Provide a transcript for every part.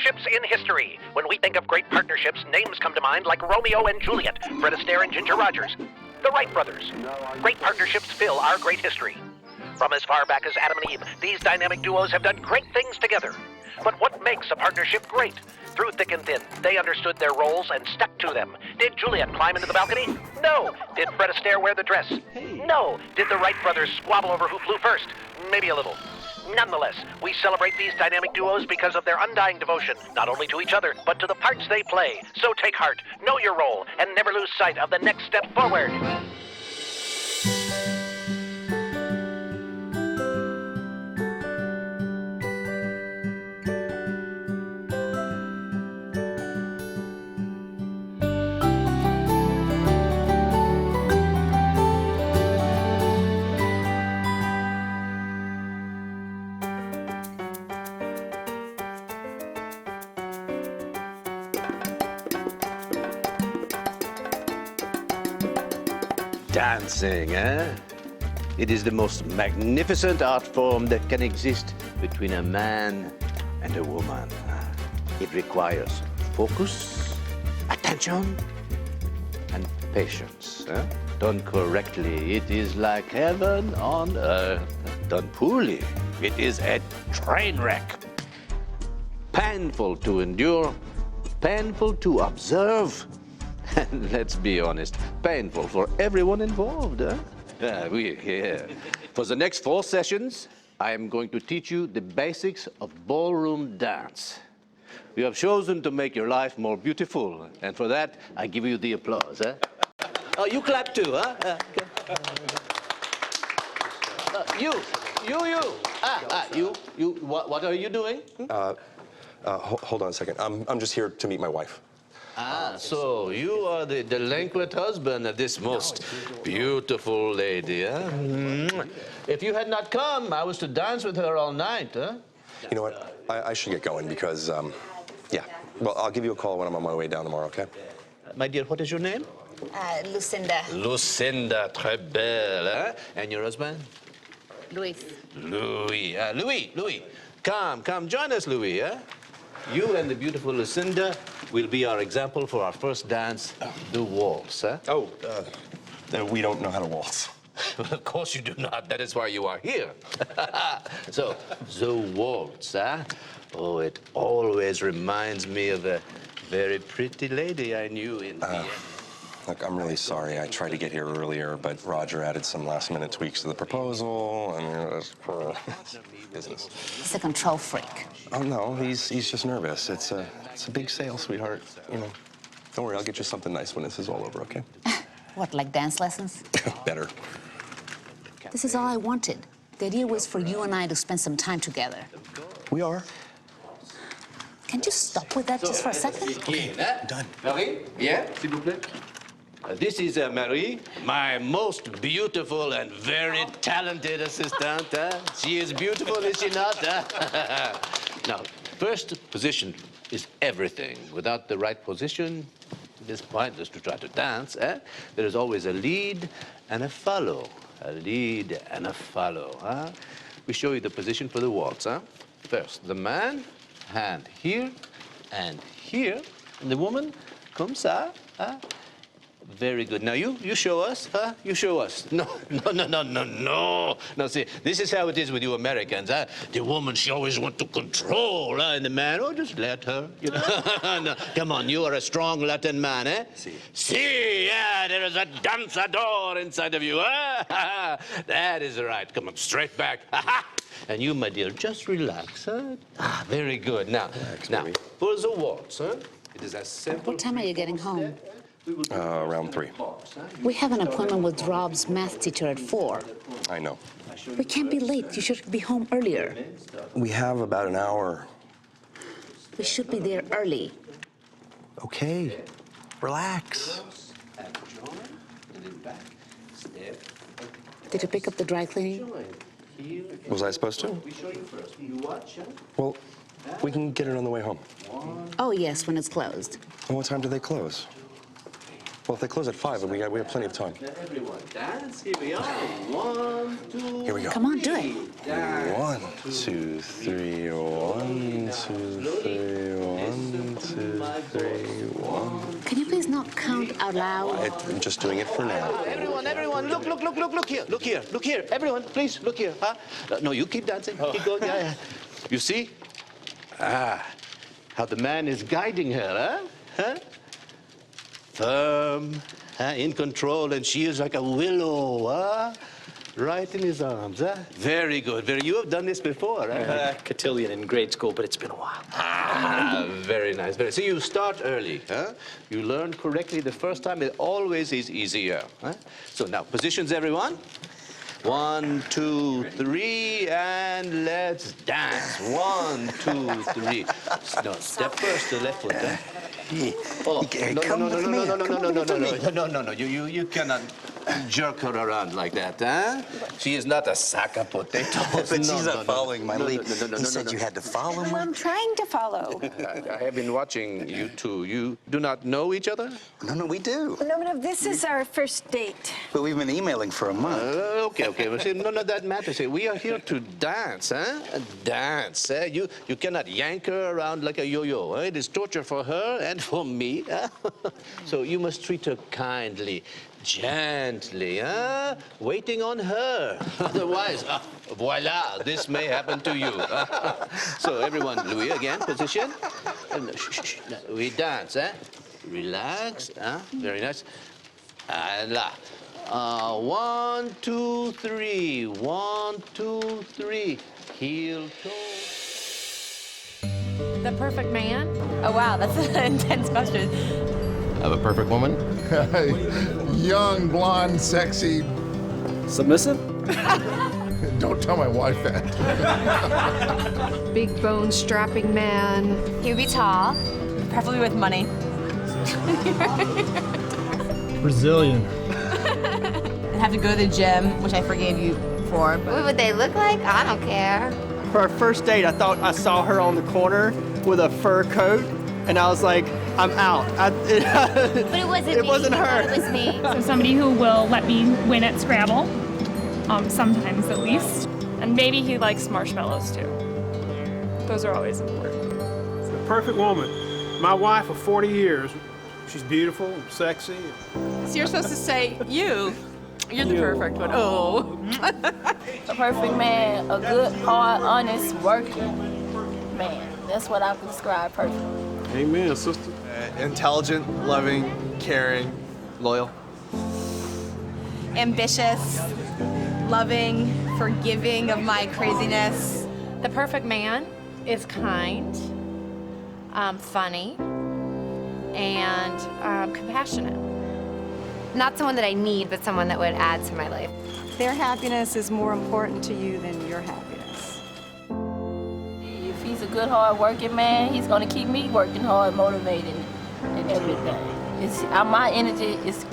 partnerships in history. When we think of great partnerships, names come to mind like Romeo and Juliet, Fred Astaire and Ginger Rogers, the Wright brothers. Great partnerships fill our great history. From as far back as Adam and Eve, these dynamic duos have done great things together. But what makes a partnership great? Through thick and thin, they understood their roles and stuck to them. Did Juliet climb into the balcony? No. Did Fred Astaire wear the dress? No. Did the Wright brothers squabble over who flew first? Maybe a little. Nonetheless, we celebrate these dynamic duos because of their undying devotion, not only to each other, but to the parts they play. So take heart, know your role, and never lose sight of the next step forward. Dancing, eh? It is the most magnificent art form that can exist between a man and a woman. It requires focus, attention, and patience. Done correctly, it is like heaven on earth. Done poorly, it is a train wreck. Painful to endure, painful to observe, and let's be honest, painful for everyone involved. For the next 4 sessions, I am going to teach you the basics of ballroom dance. We have chosen to make your life more beautiful, and for that, I give you the applause. Oh, you clap too, huh? You. What are you doing? Hold on a second. I'm just here to meet my wife. So you are the delinquent husband of this most beautiful lady, huh? If you had not come, I was to dance with her all night, huh? You know what? I should get going because, yeah. Well, I'll give you a call when I'm on my way down tomorrow, okay? My dear, what is your name? Lucinda. Lucinda, très belle, huh? And your husband? Luis. Louis. Louis. Come, join us, Louis, huh? You and the beautiful Lucinda will be our example for our first dance, the waltz, huh? Oh, we don't know how to waltz. Well, of course you do not. That is why you are here. So, the waltz, huh? Oh, it always reminds me of a very pretty lady I knew in Vienna. Look, I'm really sorry. I tried to get here earlier, but Roger added some last-minute tweaks to the proposal, and it was business. He's a control freak. Oh, no, he's just nervous. It's a big sale, sweetheart. You know, don't worry, I'll get you something nice when this is all over, okay? What, like dance lessons? Better. This is all I wanted. The idea was for you and I to spend some time together. We are. Can you stop with that just for a second? Okay, done. Marie, bien, s'il vous plaît. This is Marie, my most beautiful and very talented assistant. She is beautiful, is she not? Now, first position is everything. Without the right position, it is pointless to try to dance. There is always a lead and a follow. A lead and a follow. We show you the position for the waltz. First, the man, hand here and here, and the woman, comme ça. Very good. Now you show us, huh? You show us. No. Now see, this is how it is with you Americans, huh? The woman, she always wants to control, and the man, oh, just let her, you know. No, come on, you are a strong Latin man, eh? See, yeah, there is a danzador inside of you, huh? That is right. Come on, straight back. And you, my dear, just relax, huh? Very good. Now, for the waltz, huh? It is as simple. What time are you getting home? Around 3. We have an appointment with Rob's math teacher at 4. I know. We can't be late. You should be home earlier. We have about an hour. We should be there early. Okay, relax. Did you pick up the dry cleaning? Was I supposed to? Well, we can get it on the way home. Oh, yes, when it's closed. And what time do they close? Well, if they close at 5, we have plenty of time. Everyone, dance. Here we are. 1, 2. Here we go. Come on, do it. Dance. 1, 2, 3. 1, 2, 3. 1, 2, 3. 1. Can you please not count out loud? I'm just doing it for now. Everyone, look here. Everyone, please, look here, huh? No, you keep dancing, keep going, yeah. You see? How the man is guiding her, huh? Firm, in control, and she is like a willow, huh? Right in his arms, huh? Very good, you have done this before, huh? Cotillion in grade school, but it's been a while. Very nice, So you start early, huh? You learn correctly the first time, it always is easier, huh? So now, positions, everyone. 1, 2, 3, and let's dance. 1, 2, 3. No, step first, the left foot, huh? Oh, no. You cannot jerk her around like that, huh? She is not a sack of potatoes. But she's not following my lead. He said you had to follow me. I'm trying to follow. I have been watching you two. You do not know each other? No, we do. No, this is our first date. But we've been emailing for a month. Okay. Well, see, none of that matters. See, we are here to dance, huh? Dance. You cannot yank her around like a yo-yo. It is torture for her and for me. Huh? So you must treat her kindly, gently, huh? Waiting on her. Otherwise, voila, this may happen to you. So everyone, Louis, again, position. Shh. We dance, huh? Relax, huh? Very nice. And la. 1, 2, 3. 1, 2, 3. Heel toe. The perfect man? Oh, wow, that's an intense question. Of a perfect woman? Young, blonde, sexy. Submissive? Don't tell my wife that. Big bone, strapping man. He would be tall. Preferably with money. Brazilian. And have to go to the gym, which I forgave you for. What would they look like? I don't care. For our first date, I thought I saw her on the corner with a fur coat, and I was like, I'm out. But it wasn't It wasn't her. It was me. So somebody who will let me win at Scrabble, sometimes at least. And maybe he likes marshmallows too. Those are always important. It's the perfect woman. My wife of 40 years. She's beautiful, sexy. So you're supposed to say you. You're the perfect one. Oh. A perfect man, a good, hard, honest, working man. That's what I would describe perfect. Amen, sister. Intelligent, loving, caring, loyal. Ambitious, loving, forgiving of my craziness. The perfect man is kind, funny, and compassionate. Not someone that I need, but someone that would add to my life. Their happiness is more important to you than your happiness. If he's a good, hard-working man, he's gonna keep me working hard, motivated, and everything.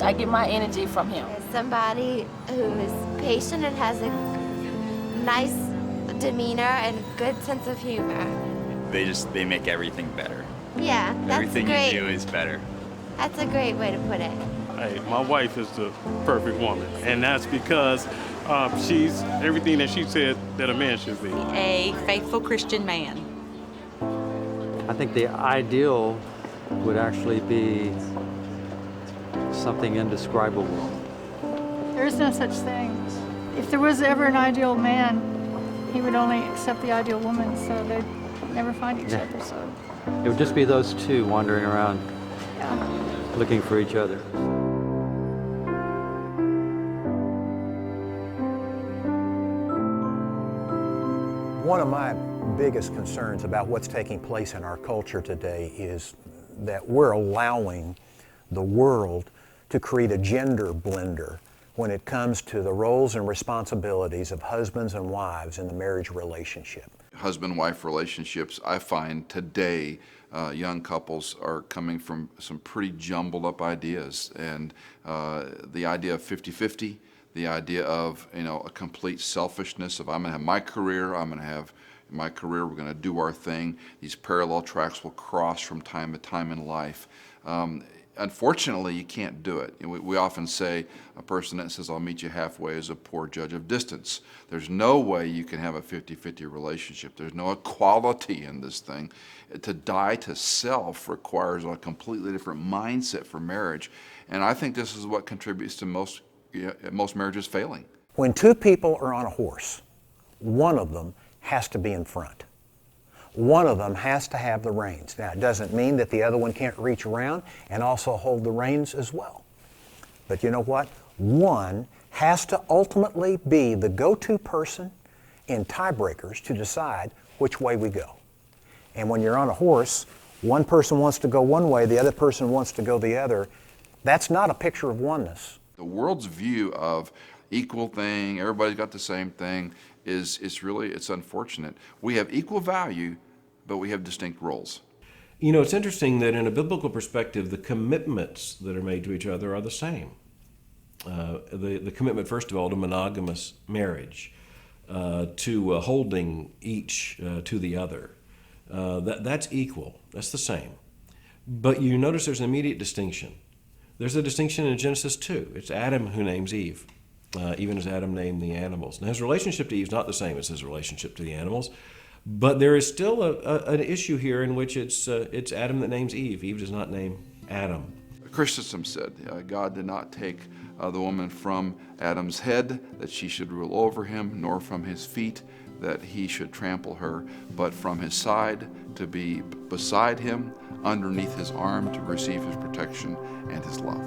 I get my energy from him. Somebody who is patient and has a nice demeanor and good sense of humor. They make everything better. Yeah, that's Everything great. you do is better. That's a great way to put it. Hey, my wife is the perfect woman, and that's because she's everything that she said that a man should be. A faithful Christian man. I think the ideal would actually be something indescribable. There is no such thing. If there was ever an ideal man, he would only accept the ideal woman, so they'd never find each other. So It would just be those two wandering around looking for each other. One of my biggest concerns about what's taking place in our culture today is that we're allowing the world to create a gender blender when it comes to the roles and responsibilities of husbands and wives in the marriage relationship. Husband-wife relationships, I find today, young couples are coming from some pretty jumbled up ideas, and the idea of 50-50, the idea of, a complete selfishness of I'm going to have my career, I'm going to have my career, we're going to do our thing. These parallel tracks will cross from time to time in life. unfortunately, you can't do it. We often say a person that says, I'll meet you halfway is a poor judge of distance. There's no way you can have a 50-50 relationship. There's no equality in this thing. To die to self requires a completely different mindset for marriage. And I think this is what contributes to most marriages failing. When two people are on a horse, one of them has to be in front. One of them has to have the reins. Now, it doesn't mean that the other one can't reach around and also hold the reins as well. But you know what? One has to ultimately be the go-to person in tiebreakers to decide which way we go. And when you're on a horse, one person wants to go one way, the other person wants to go the other. That's not a picture of oneness. The world's view of equal thing, everybody's got the same thing, it's unfortunate. We have equal value, but we have distinct roles. You know, it's interesting that in a biblical perspective, the commitments that are made to each other are the same. The commitment, first of all, to monogamous marriage, to holding each to the other, that's equal, that's the same. But you notice there's an immediate distinction. There's a distinction in Genesis 2. It's Adam who names Eve, even as Adam named the animals. Now, his relationship to Eve is not the same as his relationship to the animals, but there is still an issue here in which it's Adam that names Eve. Eve does not name Adam. Christensen said, God did not take the woman from Adam's head, that she should rule over him, nor from his feet, that he should trample her, but from his side, to be beside him, underneath his arm, to receive his protection and his love.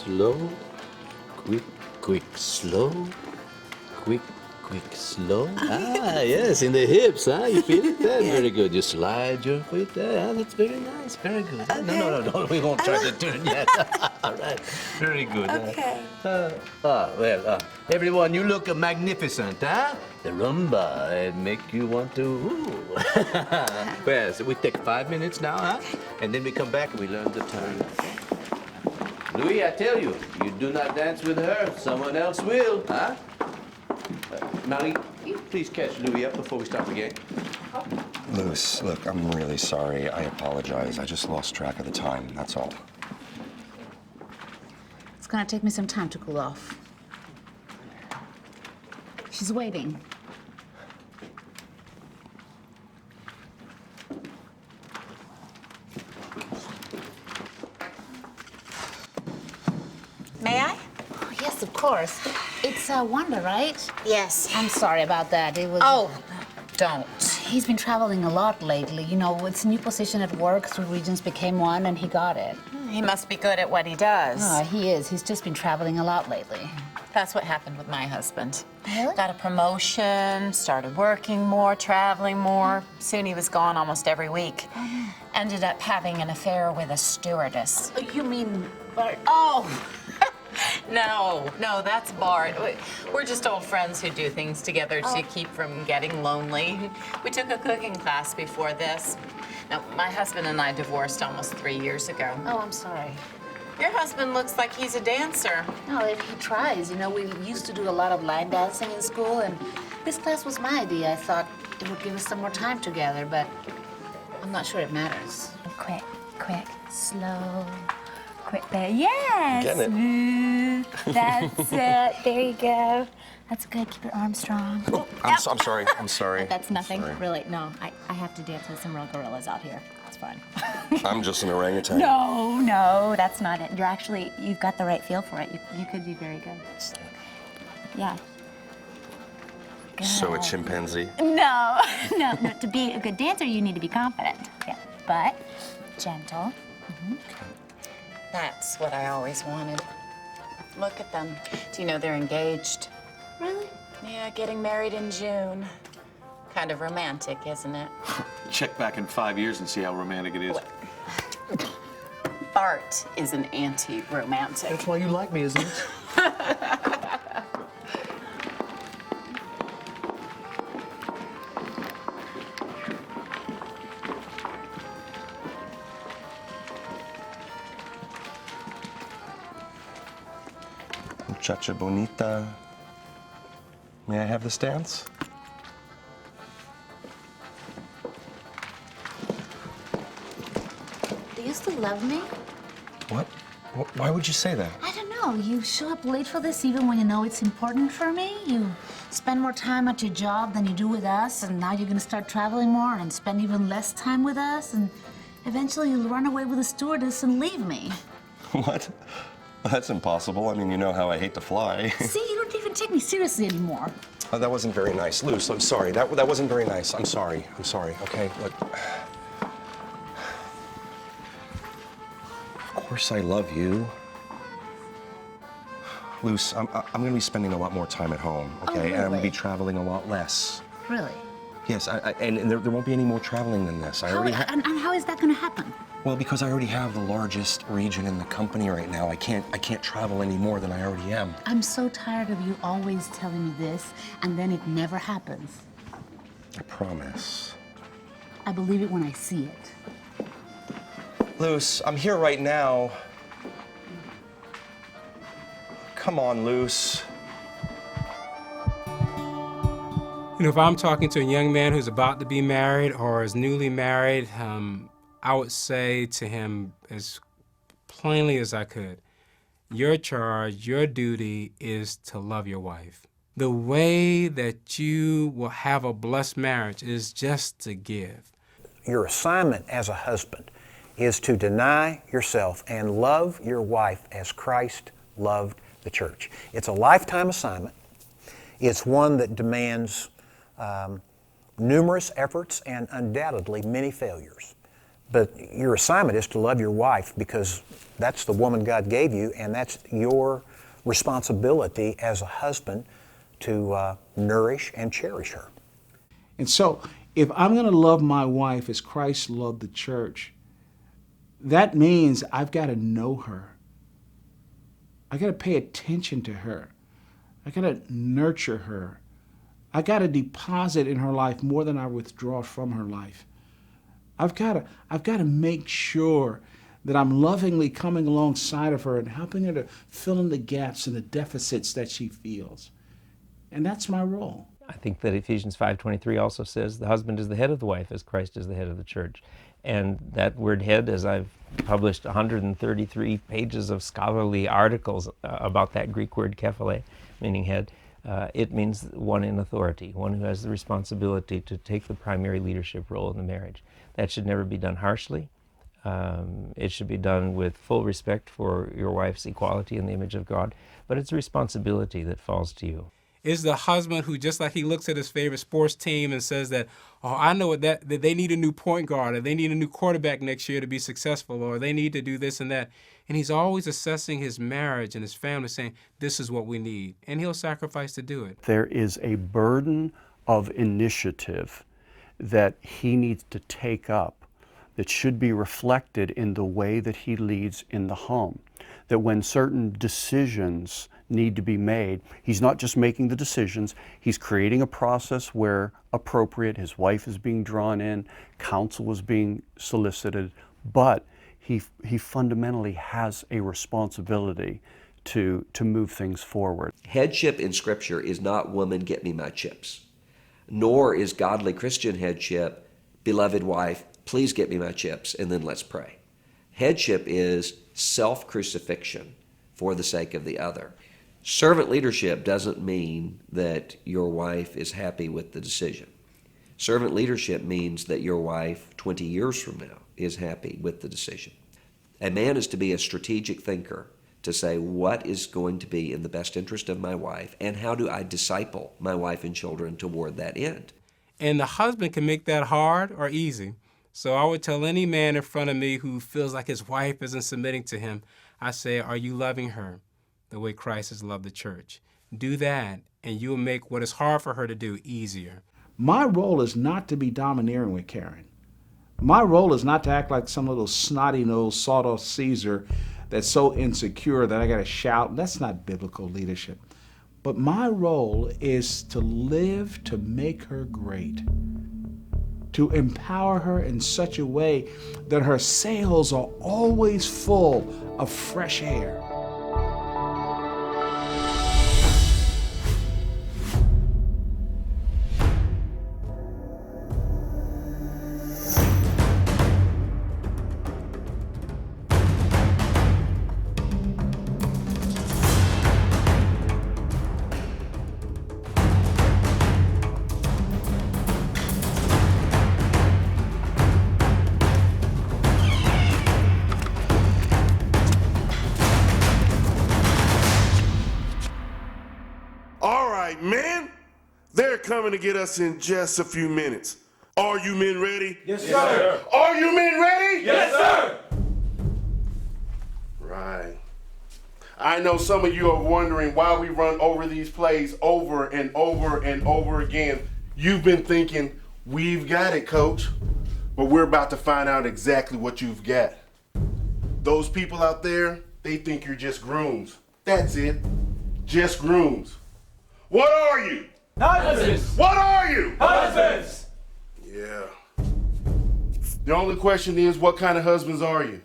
slow. Quick, quick, slow. Quick, quick, slow. Ah, yes, in the hips, huh? You feel it there? Very good. You slide your feet there. Ah, that's very nice. Very good. Okay. No. We won't try to do it yet. All right. Very good. Okay. Everyone, you look magnificent, huh? The rumba, it make you want to, ooh. Well, so we take 5 minutes now, huh? And then we come back and we learn the turn. Louis, I tell you, you do not dance with her, someone else will, huh? Marie, please catch Louis up before we start again. Louis, look, I'm really sorry. I apologize. I just lost track of the time, that's all. It's gonna take me some time to cool off. She's waiting. May I? Oh, yes, of course. It's Wanda, right? Yes. I'm sorry about that. It was. Oh, don't. He's been traveling a lot lately. You know, it's a new position at work. 3 regions became 1, and he got it. He must be good at what he does. Oh, he is. He's just been traveling a lot lately. That's what happened with my husband. Really? Got a promotion, started working more, traveling more. Soon he was gone almost every week. Ended up having an affair with a stewardess. You mean Bart? Oh! No, that's Bart. We're just old friends who do things together to keep from getting lonely. We took a cooking class before this. Now, my husband and I divorced almost 3 years ago. Oh, I'm sorry. Your husband looks like he's a dancer. No, he tries. You know, we used to do a lot of line dancing in school, and this class was my idea. I thought it would give us some more time together, but I'm not sure it matters. Quick, slow. Quick there. Yes. Getting it. Smooth. That's it. There you go. That's good. Keep your arms strong. Oh, I'm sorry. I'm sorry. That's nothing. Sorry. Really, no. I have to dance with some real gorillas out here. It's fun. I'm just an orangutan. No, that's not it. You've got the right feel for it. You could be very good. Yeah. Good. So a chimpanzee? No. To be a good dancer, you need to be confident. Yeah. But gentle. Mm-hmm. That's what I always wanted. Look at them. Do you know they're engaged? Really? Yeah, getting married in June. Kind of romantic, isn't it? Check back in 5 years and see how romantic it is. Bart is an anti-romantic. That's why you like me, isn't it? Muchacha bonita. May I have this dance? Do you still love me? What? Why would you say that? I don't know. You show up late for this even when you know it's important for me. You spend more time at your job than you do with us, and now you're gonna start traveling more and spend even less time with us, and eventually you'll run away with a stewardess and leave me. What? That's impossible. I mean, you know how I hate to fly. See, you don't even take me seriously anymore. Oh, that wasn't very nice. Luce, I'm sorry. That wasn't very nice. I'm sorry, okay? Look. Of course I love you. Luce, I'm gonna be spending a lot more time at home, okay? Oh, really? And I'm gonna be traveling a lot less. Really? Yes, and there won't be any more traveling than this. And how is that gonna happen? Well, because I already have the largest region in the company right now. I can't travel any more than I already am. I'm so tired of you always telling me this, and then it never happens. I promise. I believe it when I see it. Luce, I'm here right now. Come on, Luce. You know, if I'm talking to a young man who's about to be married or is newly married, I would say to him as plainly as I could, your charge, your duty is to love your wife. The way that you will have a blessed marriage is just to give. Your assignment as a husband is to deny yourself and love your wife as Christ loved the church. It's a lifetime assignment. It's one that demands numerous efforts and undoubtedly many failures. But your assignment is to love your wife because that's the woman God gave you, and that's your responsibility as a husband to nourish and cherish her. And so, if I'm going to love my wife as Christ loved the church, that means I've got to know her. I got to pay attention to her. I got to nurture her. I got to deposit in her life more than I withdraw from her life. I've got to make sure that I'm lovingly coming alongside of her and helping her to fill in the gaps and the deficits that she feels. And that's my role. I think that Ephesians 5:23 also says the husband is the head of the wife as Christ is the head of the church. And that word head, as I've published 133 pages of scholarly articles about that Greek word kephale, meaning head, it means one in authority, one who has the responsibility to take the primary leadership role in the marriage. That should never be done harshly. It should be done with full respect for your wife's equality in the image of God, but it's a responsibility that falls to you. Is the husband who, just like he looks at his favorite sports team and says that, oh, I know that they need a new point guard, or they need a new quarterback next year to be successful, or they need to do this and that. And he's always assessing his marriage and his family, saying, this is what we need. And he'll sacrifice to do it. There is a burden of initiative that he needs to take up that should be reflected in the way that he leads in the home. That when certain decisions need to be made, he's not just making the decisions, he's creating a process where appropriate, his wife is being drawn in, counsel is being solicited, but he fundamentally has a responsibility to move things forward. Headship in Scripture is not woman, get me my chips, nor is godly Christian headship, beloved wife, please get me my chips, and then let's pray. Headship is self-crucifixion for the sake of the other. Servant leadership doesn't mean that your wife is happy with the decision. Servant leadership means that your wife 20 years from now is happy with the decision. A man is to be a strategic thinker, to say what is going to be in the best interest of my wife and how do I disciple my wife and children toward that end. And the husband can make that hard or easy. So I would tell any man in front of me who feels like his wife isn't submitting to him, I say, are you loving her the way Christ has loved the church? Do that, and you'll make what is hard for her to do easier. My role is not to be domineering with Karen. My role is not to act like some little snotty-nosed sawdust Caesar that's so insecure that I got to shout. That's not biblical leadership. But my role is to live to make her great, to empower her in such a way that her sails are always full of fresh air. Men, they're coming to get us in just a few minutes. Are you men ready? Yes, sir. Are you men ready? Yes, sir. Right. I know some of you are wondering why we run over these plays over and over and over again. You've been thinking, we've got it, coach. But we're about to find out exactly what you've got. Those people out there, they think you're just grooms. That's it. Just grooms. What are you? Husbands. What are you? Husbands. Yeah. The only question is, what kind of husbands are you?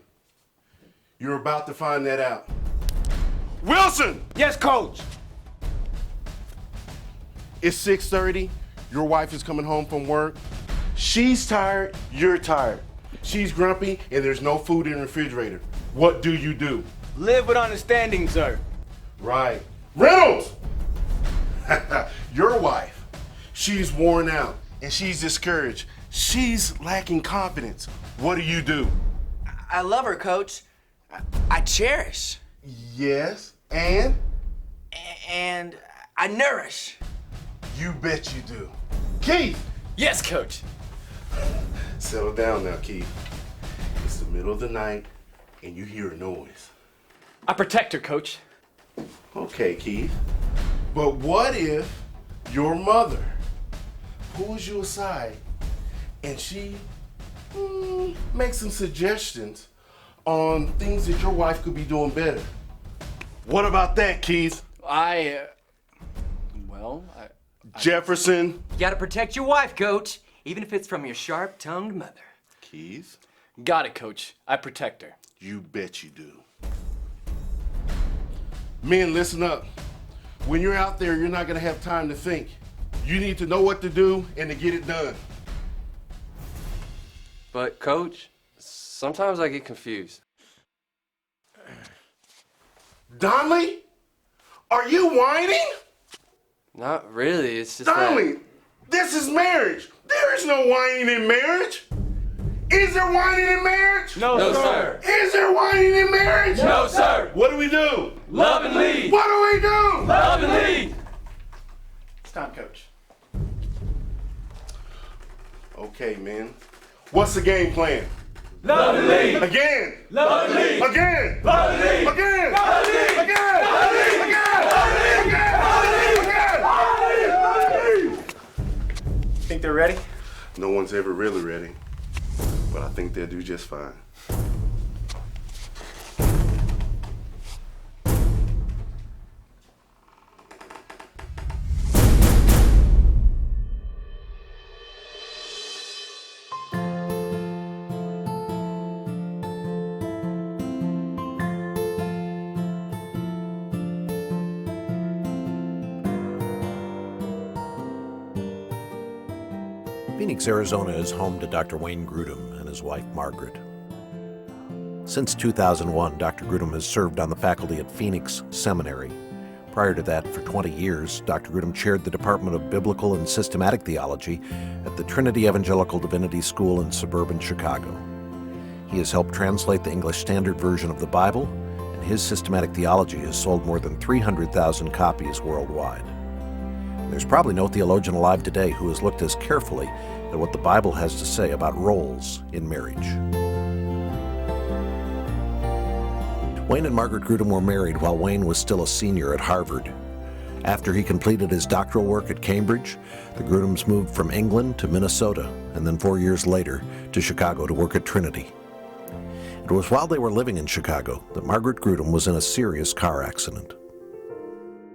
You're about to find that out. Wilson! Yes, coach. It's 6:30. Your wife is coming home from work. She's tired, you're tired. She's grumpy, and there's no food in the refrigerator. What do you do? Live with understanding, sir. Right. Reynolds! Your wife, she's worn out and she's discouraged. She's lacking confidence. What do? I love her, coach. I cherish. Yes, and? And I nourish. You bet you do. Keith! Yes, coach. Settle down now, Keith. the middle of the night and you hear a noise? I protect her, Coach. Okay, Keith. But what if your mother pulls you aside and she makes some suggestions on things that your wife could be doing better? What about that, Keith? Jefferson. You gotta protect your wife, Coach, even if it's from your sharp-tongued mother. Keith? Got it, Coach. I protect her. You bet you do. Men, listen up. When you're out there, you're not gonna have time to think. You need to know what to do and to get it done. But, Coach, sometimes I get confused. Donnelly? Are you whining? Not really, it's just Donnelly, this is marriage. There is no whining in marriage. Is there whining in marriage? No, sir. Is there whining in marriage? No, sir. What do we do? Love and lead. What do we do? Love and lead. It's time, Coach. Okay, man. What's the game plan? Love and lead. Again. Love and lead. Again. Love and lead. Again. Love and lead. Again. Love and lead. Again. Love and lead. Again. Love and lead. Again. Think they're ready? No one's ever really ready, but I think they'll do just fine. Phoenix, Arizona is home to Dr. Wayne Grudem and his wife, Margaret. Since 2001, Dr. Grudem has served on the faculty at Phoenix Seminary. Prior to that, for 20 years, Dr. Grudem chaired the Department of Biblical and Systematic Theology at the Trinity Evangelical Divinity School in suburban Chicago. He has helped translate the English Standard Version of the Bible, and his systematic theology has sold more than 300,000 copies worldwide. There's probably no theologian alive today who has looked as carefully at what the Bible has to say about roles in marriage. Wayne and Margaret Grudem were married while Wayne was still a senior at Harvard. After he completed his doctoral work at Cambridge, the Grudems moved from England to Minnesota, and then 4 years later to Chicago to work at Trinity. It was while they were living in Chicago that Margaret Grudem was in a serious car accident.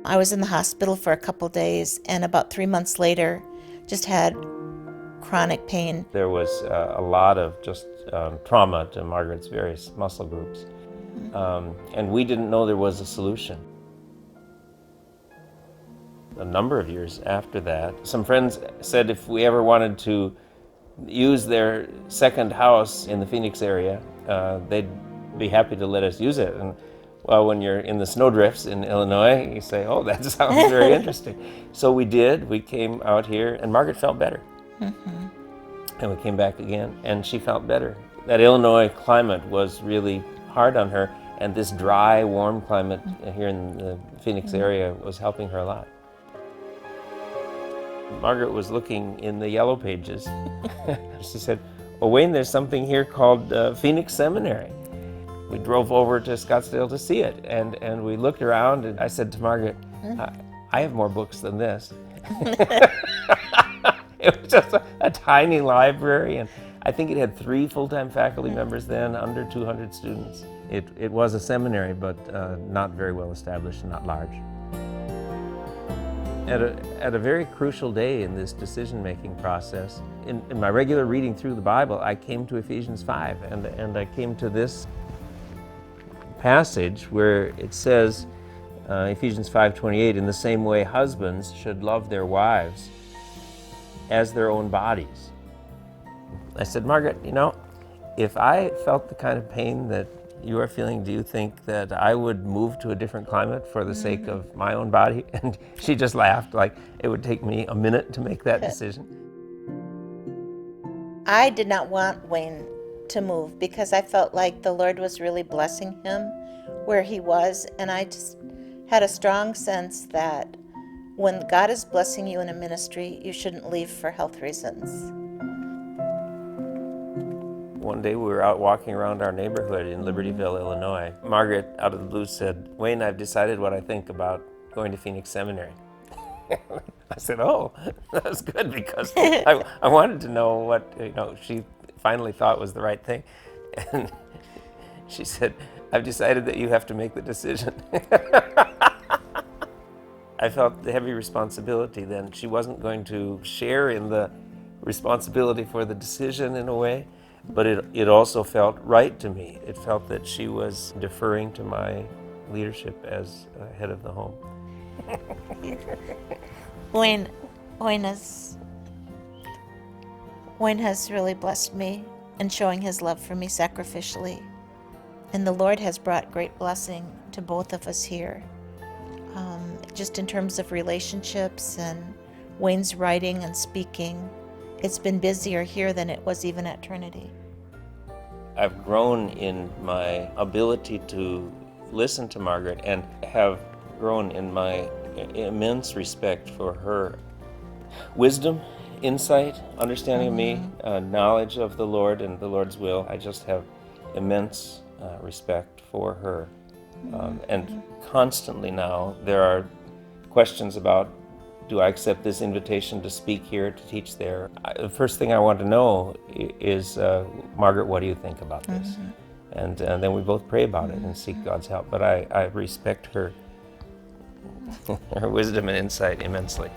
I was in the hospital for a couple days, and about 3 months later, just had chronic pain. There was a lot of just trauma to Margaret's various muscle groups, and we didn't know there was a solution. A number of years after that, some friends said if we ever wanted to use their second house in the Phoenix area, they'd be happy to let us use it. And well, when you're in the snowdrifts in Illinois, you say, oh, that sounds very interesting. So we did. We came out here, and Margaret felt better. Mm-hmm. And we came back again, and she felt better. That Illinois climate was really hard on her, and this dry, warm climate here in the Phoenix area was helping her a lot. Margaret was looking in the yellow pages. She said, well, Wayne, there's something here called Phoenix Seminary. We drove over to Scottsdale to see it, and we looked around, and I said to Margaret, I have more books than this. It was just a tiny library, and I think it had 3 full-time faculty members then, under 200 students. It was a seminary, but not very well established and not large. At a very crucial day in this decision-making process, in my regular reading through the Bible, I came to Ephesians 5, and I came to this passage where it says, Ephesians 5:28, in the same way husbands should love their wives as their own bodies. I said, Margaret, you know, if I felt the kind of pain that you are feeling, do you think that I would move to a different climate for the sake of my own body? And she just laughed, like it would take me a minute to make that decision. I did not want Wayne to move because I felt like the Lord was really blessing him where he was, and I just had a strong sense that when God is blessing you in a ministry, you shouldn't leave for health reasons. One day we were out walking around our neighborhood in Libertyville, Illinois. Margaret, out of the blue, said, "Wayne, I've decided what I think about going to Phoenix Seminary." I said, "Oh, that's good," because I wanted to know what, she finally thought was the right thing. And she said, "I've decided that you have to make the decision." I felt the heavy responsibility then. She wasn't going to share in the responsibility for the decision in a way, but it also felt right to me. It felt that she was deferring to my leadership as head of the home. Wayne has really blessed me in showing his love for me sacrificially. And the Lord has brought great blessing to both of us here. Just in terms of relationships and Wayne's writing and speaking, it's been busier here than it was even at Trinity. I've grown in my ability to listen to Margaret and have grown in my immense respect for her wisdom, insight, understanding of me, knowledge of the Lord and the Lord's will. I just have immense respect for her. And constantly now there are questions about, do I accept this invitation to speak here, to teach there? The first thing I want to know is, Margaret, what do you think about this? And then we both pray about it and seek God's help. But I respect her, her wisdom and insight immensely.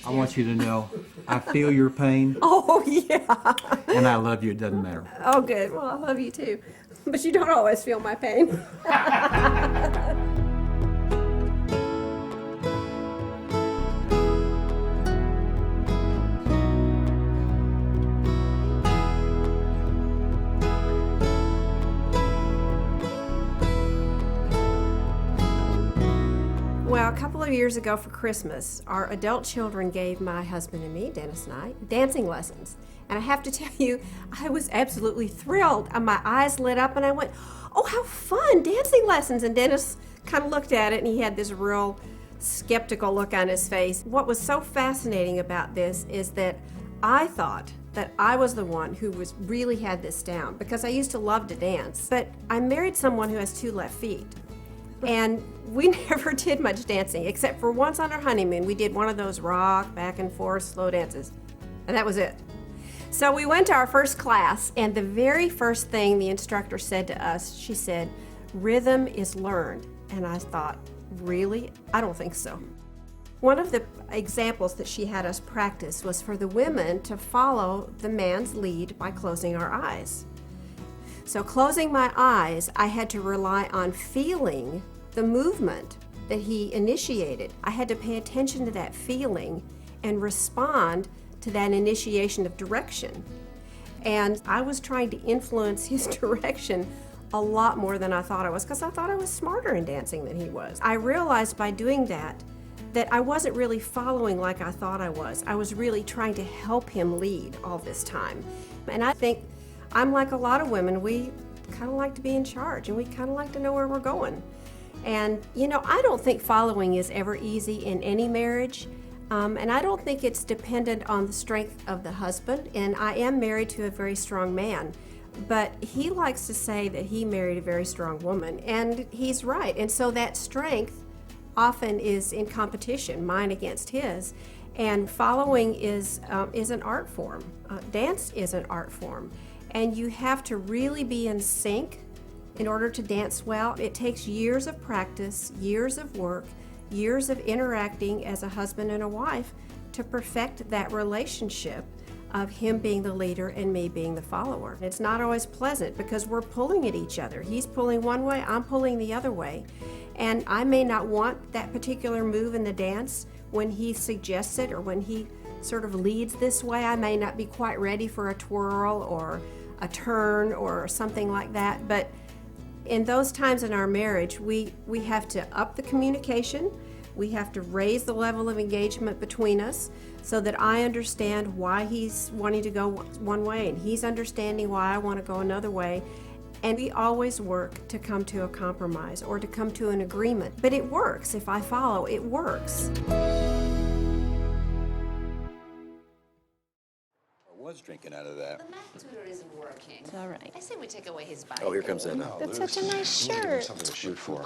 I want you to know I feel your pain Oh, yeah. and I love you. It doesn't matter. Oh, good. Well, I love you too. But you don't always feel my pain. Well, a couple of years ago for Christmas, our adult children gave my husband and me, Dennis and I, dancing lessons. And I have to tell you, I was absolutely thrilled. My eyes lit up and I went, oh, how fun, dancing lessons. And Dennis kind of looked at it and he had this real skeptical look on his face. What was so fascinating about this is that I thought that I was the one who really had this down because I used to love to dance. But I married someone who has 2 left feet. And we never did much dancing, except for once on our honeymoon. We did one of those rock, back and forth, slow dances. And that was it. So we went to our first class, and the very first thing the instructor said to us, she said, rhythm is learned. And I thought, really? I don't think so. One of the examples that she had us practice was for the women to follow the man's lead by closing our eyes. So closing my eyes, I had to rely on feeling the movement that he initiated. I had to pay attention to that feeling and respond to that initiation of direction. And I was trying to influence his direction a lot more than I thought I was, because I thought I was smarter in dancing than he was. I realized by doing that I wasn't really following like I thought I was. I was really trying to help him lead all this time. And I think I'm like a lot of women, we kind of like to be in charge and we kind of like to know where we're going. And you know, I don't think following is ever easy in any marriage. And I don't think it's dependent on the strength of the husband. And I am married to a very strong man. But he likes to say that he married a very strong woman. And he's right. And so that strength often is in competition, mine against his. And following is an art form. Dance is an art form. And you have to really be in sync in order to dance well. It takes years of practice, years of work, years of interacting as a husband and a wife to perfect that relationship of him being the leader and me being the follower. It's not always pleasant because we're pulling at each other. He's pulling one way, I'm pulling the other way. And I may not want that particular move in the dance when he suggests it or when he sort of leads this way. I may not be quite ready for a twirl or a turn or something like that. But in those times in our marriage, we have to up the communication. We have to raise the level of engagement between us so that I understand why he's wanting to go one way and he's understanding why I want to go another way. And we always work to come to a compromise or to come to an agreement. But it works. If I follow, it works. Was drinking out of that. The math tutor isn't working. It's all right. I say we take away his bike. Oh, here comes that now. That's such a nice shirt. Something to shoot for.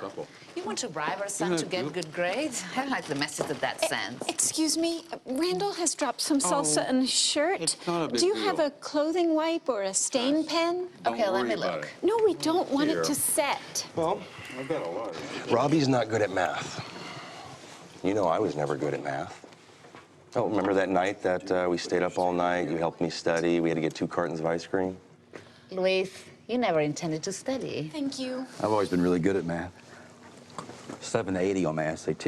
You want to bribe our son to get good grades? I like the message that sends. Excuse me, Randall has dropped some salsa in his shirt. It's not a big Do you deal. have a clothing wipe or a stain pen? Okay, let me look. No, we don't want Here. it to set. Well, I've got a lot. Robbie's not good at math. You know I was never good at math. Oh, remember that night that we stayed up all night? You helped me study. We had to get 2 cartons of ice cream. Luis, you never intended to study. Thank you. I've always been really good at math. 780 on my SAT.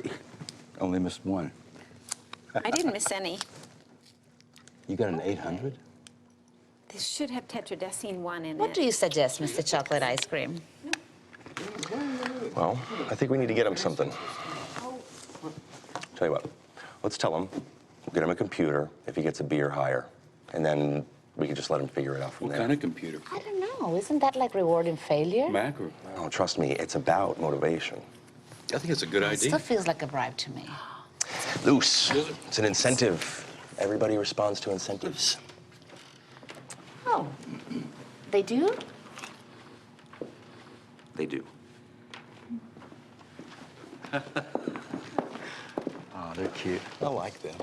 Only missed 1. I didn't miss any. You got an 800? This should have tetradecene 1 in What it. do you suggest, Mr. Chocolate Ice Cream? Well, I think we need to get him something. Tell you what, let's tell him. We'll get him a computer if he gets a B or higher. And then we can just let him figure it out from there. What kind of computer? I don't know. Isn't that like rewarding failure? Mac or? Oh, trust me, it's about motivation. I think it's a good It idea. still feels like a bribe to me. Loose. It's an incentive. Everybody responds to incentives. Oh, they do? They do. Oh, they're cute. I like them.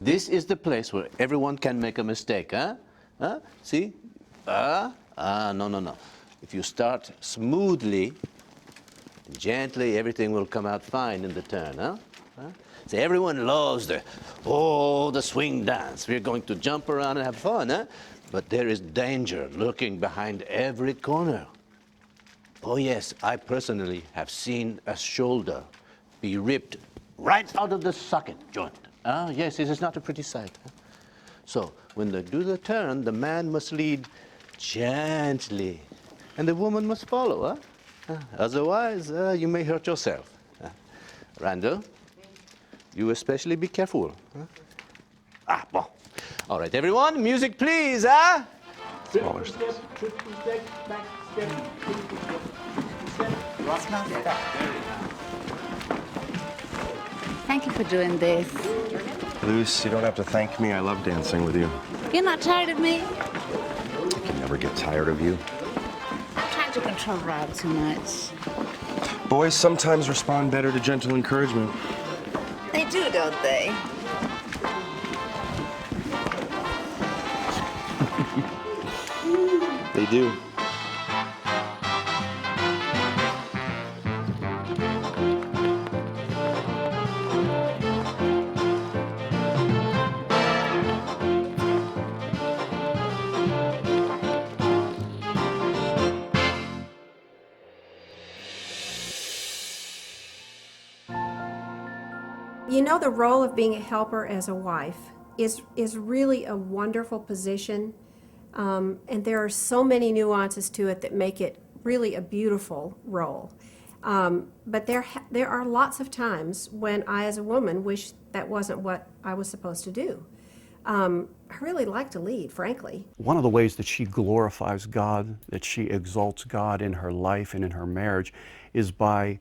This is the place where everyone can make a mistake, huh? Huh? See? No. If you start smoothly, gently, everything will come out fine in the turn, huh? Huh? See, everyone loves the swing dance. We're going to jump around and have fun, huh? But there is danger lurking behind every corner. Oh yes, I personally have seen a shoulder be ripped right out of the socket joint. Yes, it is not a pretty sight. Huh? So when they do the turn, the man must lead gently, and the woman must follow. Otherwise, you may hurt yourself. Randall, you especially be careful. Bon. All right, everyone, music please, Smaller steps. Triple step, back step, triple step. What's not that? Thank you for doing this. Luce, you don't have to thank me. I love dancing with you. You're not tired of me? I can never get tired of you. I'm trying to control Rob too much. Boys sometimes respond better to gentle encouragement. They do, don't they? They do. You know, the role of being a helper as a wife is really a wonderful position, and there are so many nuances to it that make it really a beautiful role. But there are lots of times when I, as a woman, wish that wasn't what I was supposed to do. I really like to lead, frankly. One of the ways that she glorifies God, that she exalts God in her life and in her marriage, is by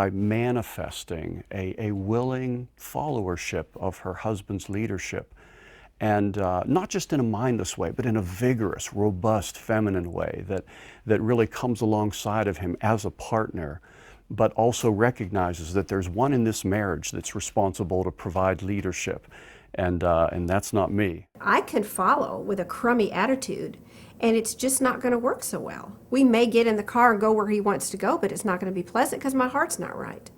manifesting a willing followership of her husband's leadership. And not just in a mindless way, but in a vigorous, robust, feminine way that really comes alongside of him as a partner, but also recognizes that there's one in this marriage that's responsible to provide leadership, and that's not me. I can follow with a crummy attitude, and it's just not going to work so well. We may get in the car and go where he wants to go, but it's not going to be pleasant because my heart's not right.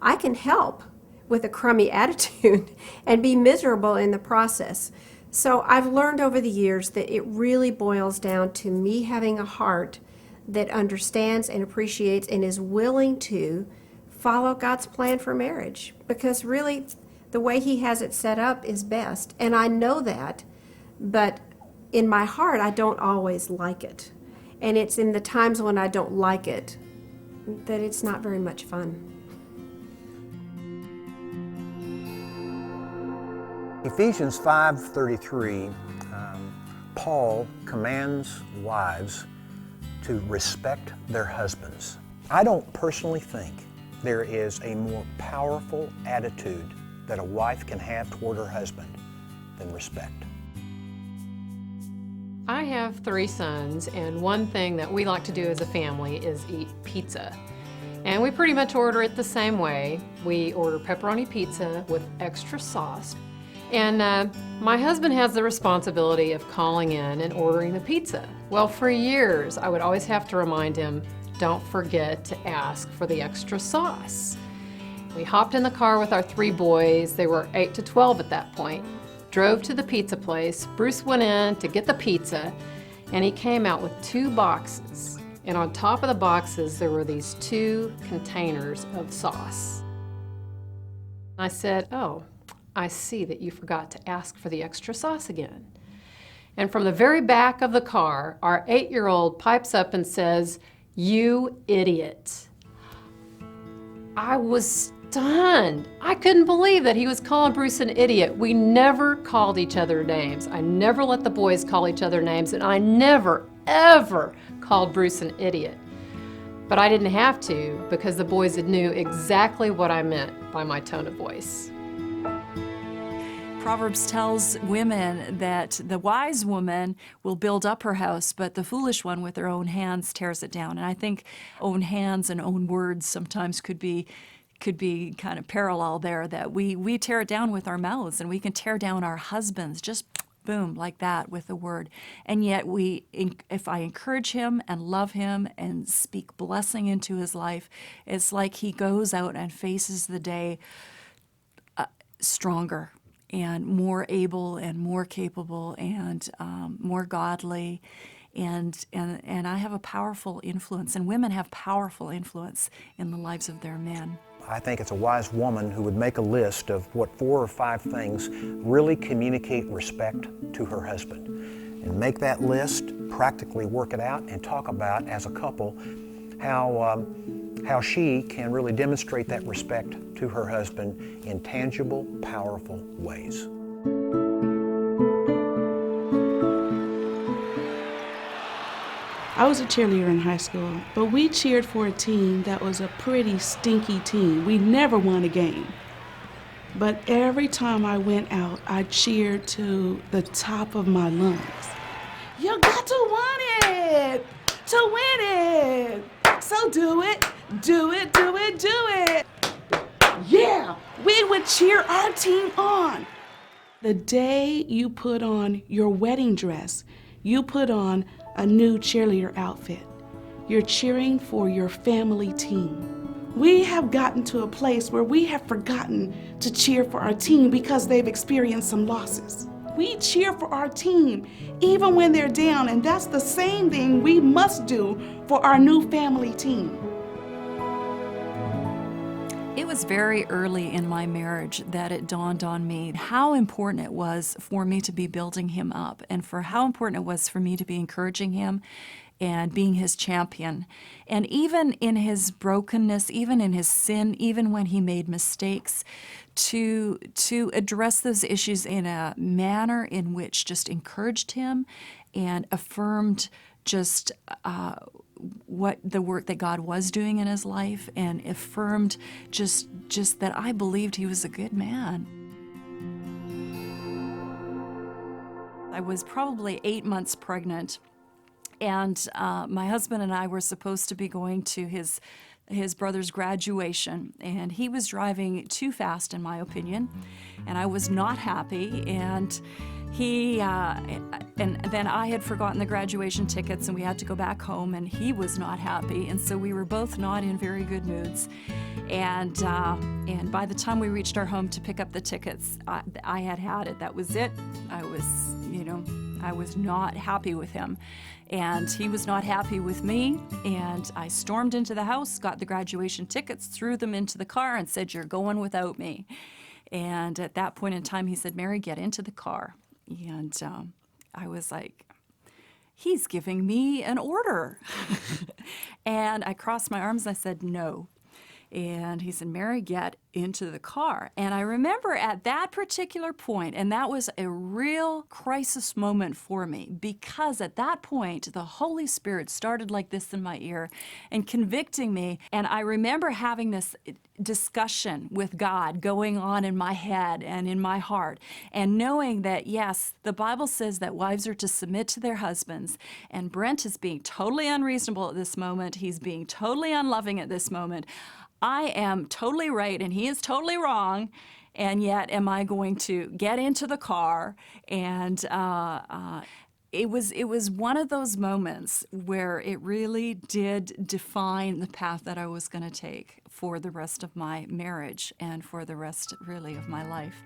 I can help with a crummy attitude and be miserable in the process. So I've learned over the years that it really boils down to me having a heart that understands and appreciates and is willing to follow God's plan for marriage, because really the way he has it set up is best. And I know that, but in my heart I don't always like it. And it's in the times when I don't like it that it's not very much fun. Ephesians 5:33, Paul commands wives to respect their husbands. I don't personally think there is a more powerful attitude that a wife can have toward her husband than respect. I have 3 sons, and one thing that we like to do as a family is eat pizza. And we pretty much order it the same way. We order pepperoni pizza with extra sauce. And my husband has the responsibility of calling in and ordering the pizza. Well, for years, I would always have to remind him, don't forget to ask for the extra sauce. We hopped in the car with our 3 boys. They were 8 to 12 at that point. Drove to the pizza place. Bruce went in to get the pizza, and he came out with 2 boxes. And on top of the boxes, there were these 2 containers of sauce. I said, oh, I see that you forgot to ask for the extra sauce again. And from the very back of the car, our 8-year-old pipes up and says, you idiot. I was stunned. I couldn't believe that he was calling Bruce an idiot. We never called each other names. I never let the boys call each other names, and I never, ever called Bruce an idiot. But I didn't have to, because the boys knew exactly what I meant by my tone of voice. Proverbs tells women that the wise woman will build up her house, but the foolish one with her own hands tears it down. And I think own hands and own words sometimes could be kind of parallel there, that we tear it down with our mouths, and we can tear down our husbands just boom, like that with a word. And yet if I encourage him and love him and speak blessing into his life, it's like he goes out and faces the day stronger and more able and more capable and more godly. And I have a powerful influence, and women have powerful influence in the lives of their men. I think it's a wise woman who would make a list of what 4 or 5 things really communicate respect to her husband. And make that list, practically work it out, and talk about, as a couple, how she can really demonstrate that respect to her husband in tangible, powerful ways. I was a cheerleader in high school, but we cheered for a team that was a pretty stinky team. We never won a game. But every time I went out, I cheered to the top of my lungs. You got to want it to win it. So do it, do it, do it, do it. Yeah, we would cheer our team on. The day you put on your wedding dress, you put on a new cheerleader outfit. You're cheering for your family team. We have gotten to a place where we have forgotten to cheer for our team because they've experienced some losses. We cheer for our team even when they're down, and that's the same thing we must do for our new family team. It was very early in my marriage that it dawned on me how important it was for me to be building him up, and for how important it was for me to be encouraging him and being his champion. And even in his brokenness, even in his sin, even when he made mistakes, to address those issues in a manner in which just encouraged him and affirmed just what the work that God was doing in his life, and affirmed just that I believed he was a good man. I was probably 8 months pregnant, and my husband and I were supposed to be going to his brother's graduation, and he was driving too fast, in my opinion, and I was not happy. And and then I had forgotten the graduation tickets, and we had to go back home, and he was not happy, and so we were both not in very good moods. And by the time we reached our home to pick up the tickets, I had it. That was it. I was not happy with him, and he was not happy with me. And I stormed into the house, got the graduation tickets, threw them into the car, and said, "You're going without me." And at that point in time, he said, "Mary, get into the car." And I was like, he's giving me an order. And I crossed my arms and I said, "No." And he said, "Mary, get into the car." And I remember at that particular point, and that was a real crisis moment for me, because at that point, the Holy Spirit started like this in my ear and convicting me. And I remember having this discussion with God going on in my head and in my heart, and knowing that, yes, the Bible says that wives are to submit to their husbands, and Brent is being totally unreasonable at this moment. He's being totally unloving at this moment. I am totally right and he is totally wrong, and yet am I going to get into the car? And it was one of those moments where it really did define the path that I was going to take for the rest of my marriage and for the rest, really, of my life.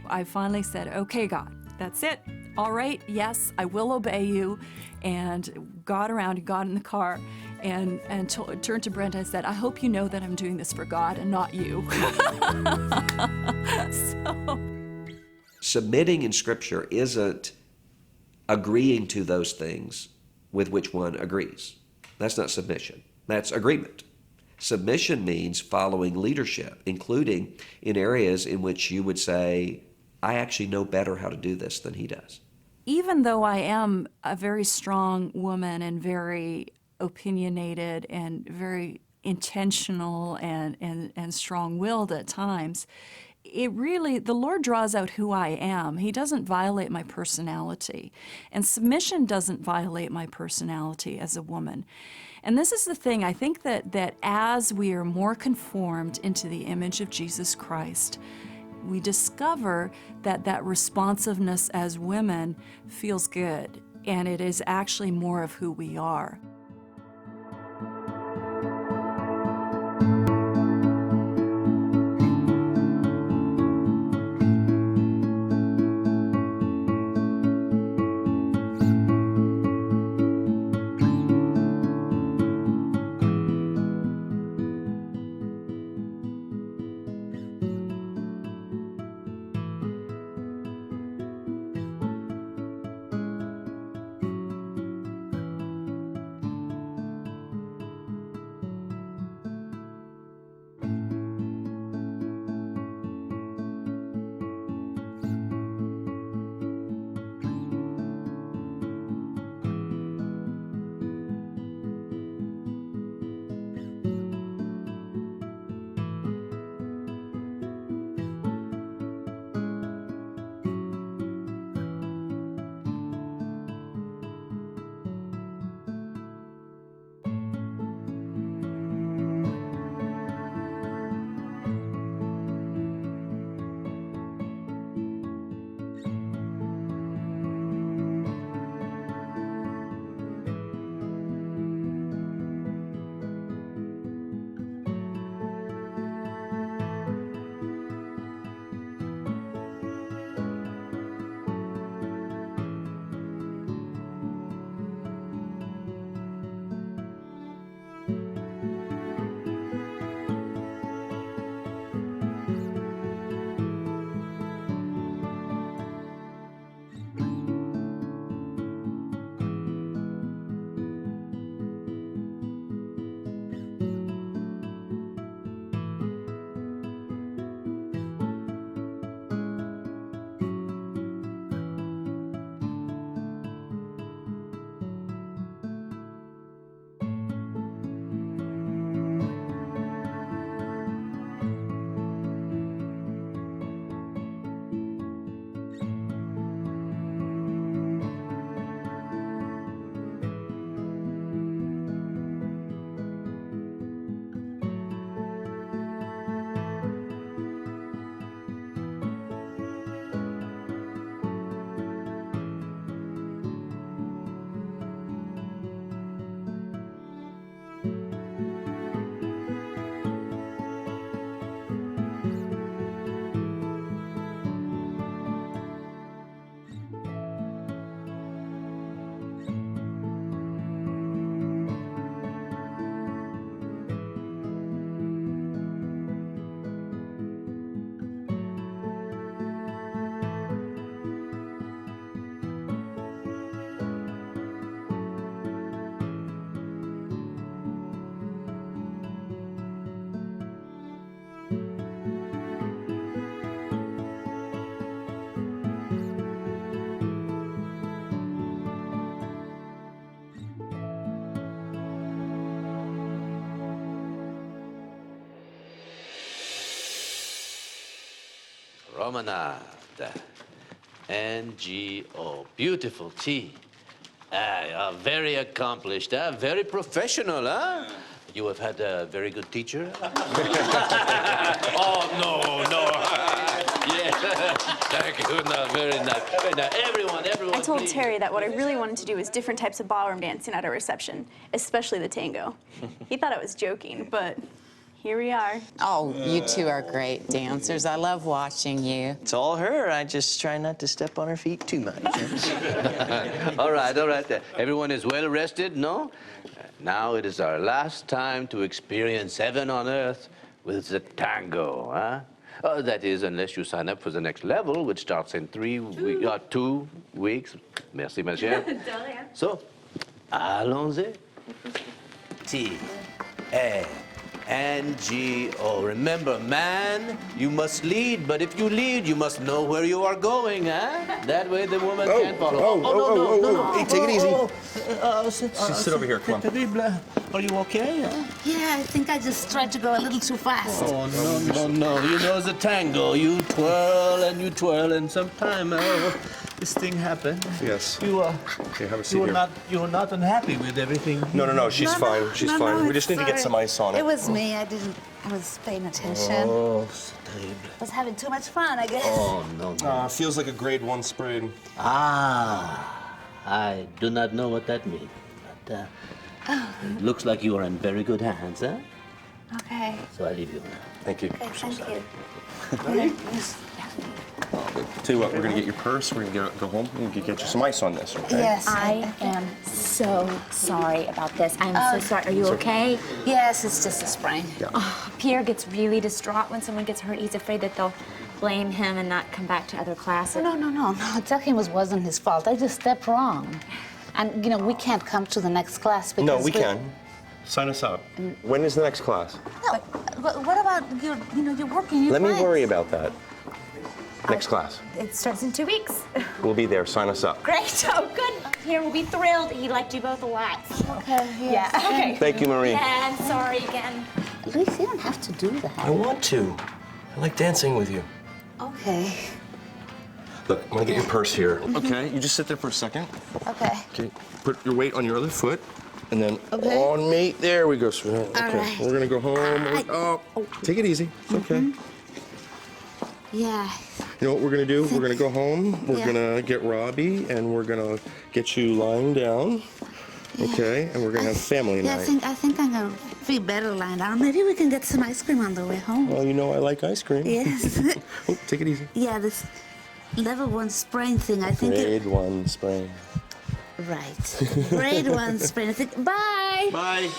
I finally said, "Okay, God, that's it. All right, yes, I will obey you." And got around and got in the car and turned to Brent and said, "I hope you know that I'm doing this for God and not you." Submitting in Scripture isn't agreeing to those things with which one agrees. That's not submission. That's agreement. Submission means following leadership, including in areas in which you would say, "I actually know better how to do this than he does." Even though I am a very strong woman and very opinionated and very intentional and strong-willed at times, the Lord draws out who I am. He doesn't violate my personality. And submission doesn't violate my personality as a woman. And this is the thing, I think that as we are more conformed into the image of Jesus Christ, we discover that responsiveness as women feels good, and it is actually more of who we are. Promenade. NGO. Beautiful tea. You're very accomplished, very professional, huh? You have had a very good teacher? Oh, no. Yeah. Thank you. No, very nice. Very nice. Everyone, I told please. Terry that what I really wanted to do was different types of ballroom dancing at a reception, especially the tango. He thought I was joking, but here we are. Oh, you two are great dancers. I love watching you. It's all her. I just try not to step on her feet too much. All right. Everyone is well rested, no? Now it is our last time to experience heaven on earth with the tango, huh? That is, unless you sign up for the next level, which starts in 2 weeks. Merci, ma chère. So, allons-y. T-A-N-G-O. Remember, man, you must lead, but if you lead, you must know where you are going, huh? That way the woman can't follow. No. Hey, take it easy. Sit over here, come on. Are you okay, huh? Yeah, I think I just tried to go a little too fast. Oh, no. You know the tango. You twirl, and sometime this thing happened. Yes. Okay, have a seat here. You were not unhappy with everything. No, she's fine. She's fine. We just need to get some ice on it. It was me. I was paying attention. Oh, c'est terrible. I was having too much fun, I guess. Oh, no. Feels like a grade 1 sprain. I do not know what that means, but it looks like you are in very good hands, huh? Okay. So I leave you now. Thank you. Okay, thank you. Tell you what, we're gonna get your purse. We're gonna go home and get you some ice on this, okay? Yes. I am so sorry about this. I'm so sorry. Are you It's okay? Yes, it's just a sprain. Yeah. Oh, Pierre gets really distraught when someone gets hurt. He's afraid that they'll blame him and not come back to other classes. No. Tell him it wasn't his fault. I just stepped wrong. And, we can't come to the next class because... No, we can. Sign us up. When is the next class? No, what about your working? Let me worry about that. Next class. It starts in 2 weeks. We'll be there. Sign us up. Great. Oh, good. Pierre will be thrilled. He liked you both a lot. Okay, yes. Yeah. Okay. Thank you, Marie. Yeah, I'm sorry again. Luis, you don't have to do that. I want to. I like dancing with you. Okay. Look, I'm gonna get your purse here. Okay, you just sit there for a second. Okay. Okay, put your weight on your other foot, and then Okay. on me. There we go, sweetheart. Okay, right. we're gonna go home. Take it easy. It's okay. Yeah. You know what we're gonna do? We're gonna go home. We're Yeah. gonna get Robbie, and we're gonna get you lying down. Okay, and we're gonna have family Yeah, night. I think I'm gonna feel better lying down. Maybe we can get some ice cream on the way home. Well, you know I like ice cream. Yes. Oh, take it easy. Yeah, this level 1 sprain thing. I think Grade 1 sprain. Right. Grade 1 sprain. I think. Bye. Bye.